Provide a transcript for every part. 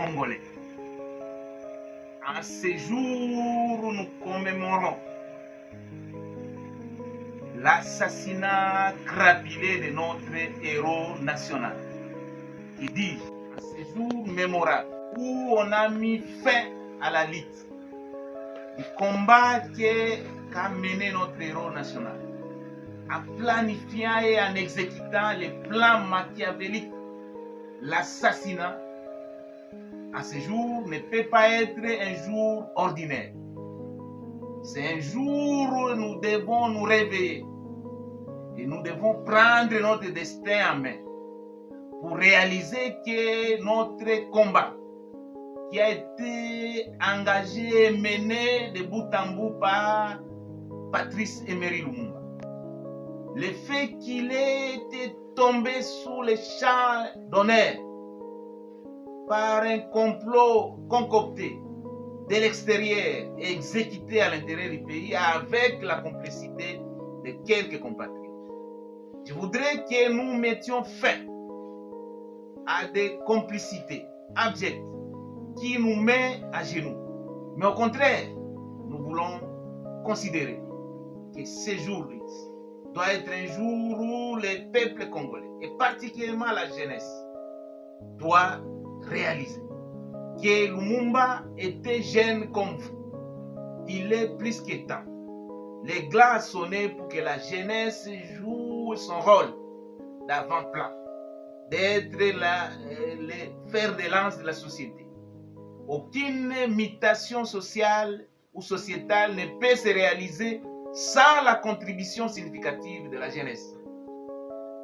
Congolais. En ce jour, nous commémorons l'assassinat crapulé de notre héros national. Qui dit, en ce jour mémorable où on a mis fin à la lutte, du combat qu'a mené notre héros national, en planifiant et en exécutant les plans machiavéliques, l'assassinat, à ce jour, ne peut pas être un jour ordinaire. C'est un jour où nous devons nous réveiller et nous devons prendre notre destin en main pour réaliser que notre combat qui a été engagé et mené de bout en bout par Patrice Emery Lumumba, le fait qu'il ait été tombé sous les champs d'honneur par un complot concocté de l'extérieur et exécuté à l'intérieur du pays avec la complicité de quelques compatriotes. Je voudrais que nous mettions fin à des complicités abjectes qui nous mettent à genoux. Mais au contraire, nous voulons considérer que ce jour doit être un jour où le peuple congolais, et particulièrement la jeunesse, doit réaliser que Lumumba était jeune comme vous. Il est plus que temps. Les glas sonnaient pour que la jeunesse joue son rôle d'avant-plan, d'être le fer de lance de la société. Aucune mutation sociale ou sociétale ne peut se réaliser sans la contribution significative de la jeunesse.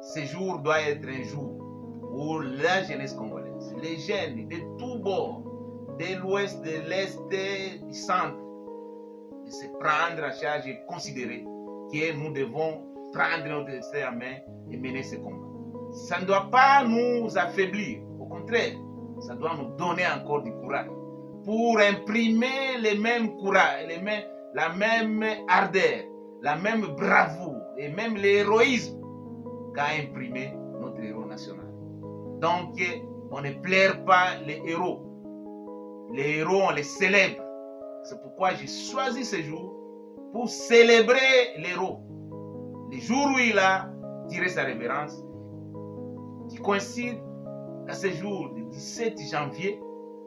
Ce jour doit être un jour où la jeunesse congolaise, les jeunes de tous bords, de l'ouest, de l'est, du centre, de se prendre en charge et considérer que nous devons prendre notre destin en main et mener ce combat. Ça ne doit pas nous affaiblir, au contraire, ça doit nous donner encore du courage pour imprimer les mêmes courage, la même ardeur, la même bravoure et même l'héroïsme qu'a imprimé notre héros national. Donc, on ne pleure pas les héros. Les héros, on les célèbre. C'est pourquoi j'ai choisi ce jour pour célébrer l'héros. Le jour où il a tiré sa révérence, qui coïncide à ce jour du 17 janvier,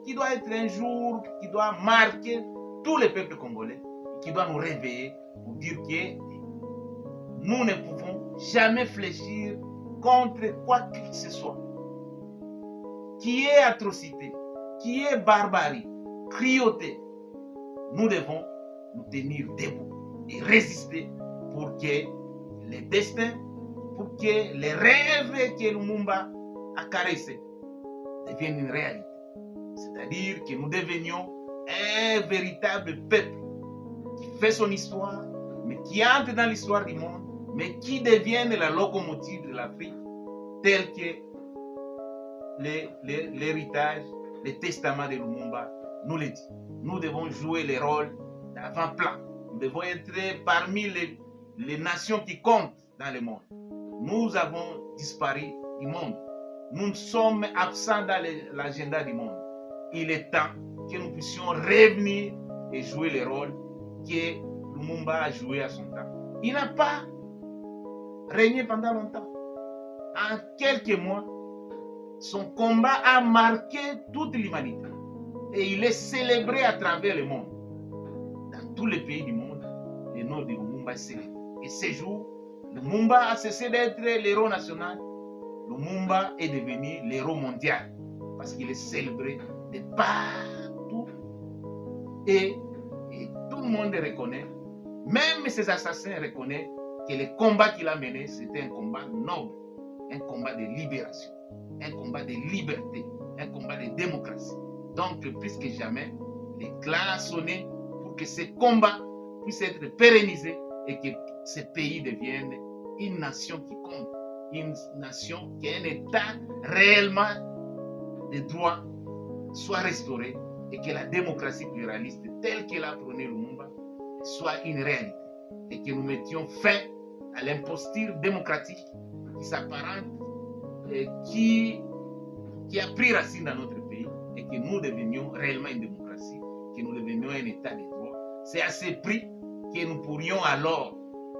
qui doit être un jour qui doit marquer tous les peuples congolais, qui doit nous réveiller pour dire que nous ne pouvons jamais fléchir contre quoi que ce soit. Qui est atrocité, qui est barbarie, cruauté, nous devons nous tenir debout et résister pour que les destins, pour que les rêves que Lumumba a caressés deviennent une réalité. C'est-à-dire que nous devenions un véritable peuple qui fait son histoire, mais qui entre dans l'histoire du monde, mais qui devienne la locomotive de l'Afrique, tel que l'héritage, le testament de Lumumba nous le dit. Nous devons jouer le rôle d'avant-plan. Nous devons être parmi les nations qui comptent dans le monde. Nous avons disparu du monde. Nous sommes absents dans l'agenda du monde. Il est temps que nous puissions revenir et jouer le rôle que Lumumba a joué à son temps. Il n'a pas régné pendant longtemps. En quelques mois, son combat a marqué toute l'humanité. Et il est célébré à travers le monde. Dans tous les pays du monde, le nom de Lumumba est célébré. Et ce jour, Lumumba a cessé d'être l'héros national. Lumumba est devenu l'héros mondial. Parce qu'il est célébré de partout. Et tout le monde reconnaît, même ses assassins reconnaissent que le combat qu'il a mené, c'était un combat noble, un combat de libération, un combat de liberté, un combat de démocratie. Donc, plus que jamais, les clans ont sonné pour que ce combat puisse être pérennisé et que ce pays devienne une nation qui compte, une nation qui a un État réellement de droit soit restauré et que la démocratie pluraliste telle qu'elle a prôné Lumumba soit une réalité et que nous mettions fin à l'imposture démocratique qui s'apparente, qui a pris racine dans notre pays et et que nous devenions réellement une démocratie, que nous devenions un état de droit. C'est à ce prix que nous pourrions alors,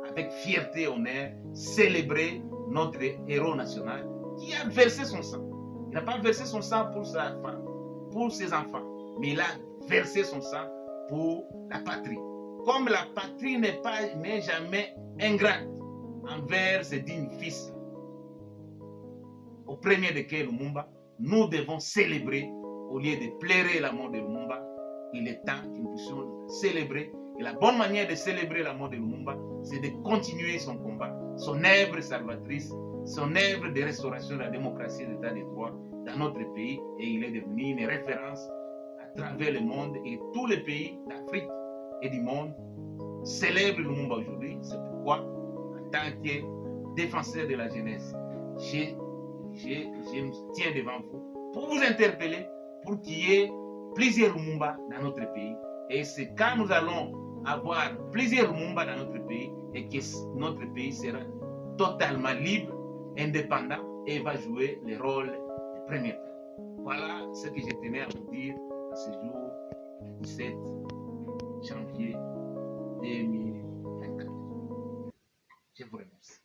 avec fierté et honneur, célébrer notre héros national qui a versé son sang. Il n'a pas versé son sang pour ses enfants, mais il a versé son sang pour la patrie. Comme la patrie n'est jamais ingrate envers ses dignes fils, au premier desquels Lumumba, nous devons célébrer au lieu de pleurer la mort de Lumumba. Il est temps que nous puissions célébrer. Et la bonne manière de célébrer la mort de Lumumba, c'est de continuer son combat, son œuvre salvatrice, son œuvre de restauration de la démocratie et de l'état de droit dans notre pays. Et il est devenu une référence à travers le monde, et tous les pays d'Afrique et du monde célèbrent Lumumba aujourd'hui. C'est pourquoi, en tant que défenseur de la jeunesse, je me tiens devant vous pour vous interpeller, pour qu'il y ait plusieurs Lumumba dans notre pays. Et c'est quand nous allons avoir plusieurs Lumumba dans notre pays et que notre pays sera totalement libre, indépendant et va jouer le rôle de premier plan. Voilà ce que je tenais à vous dire à ce jour 17 janvier 2024. Je vous remercie.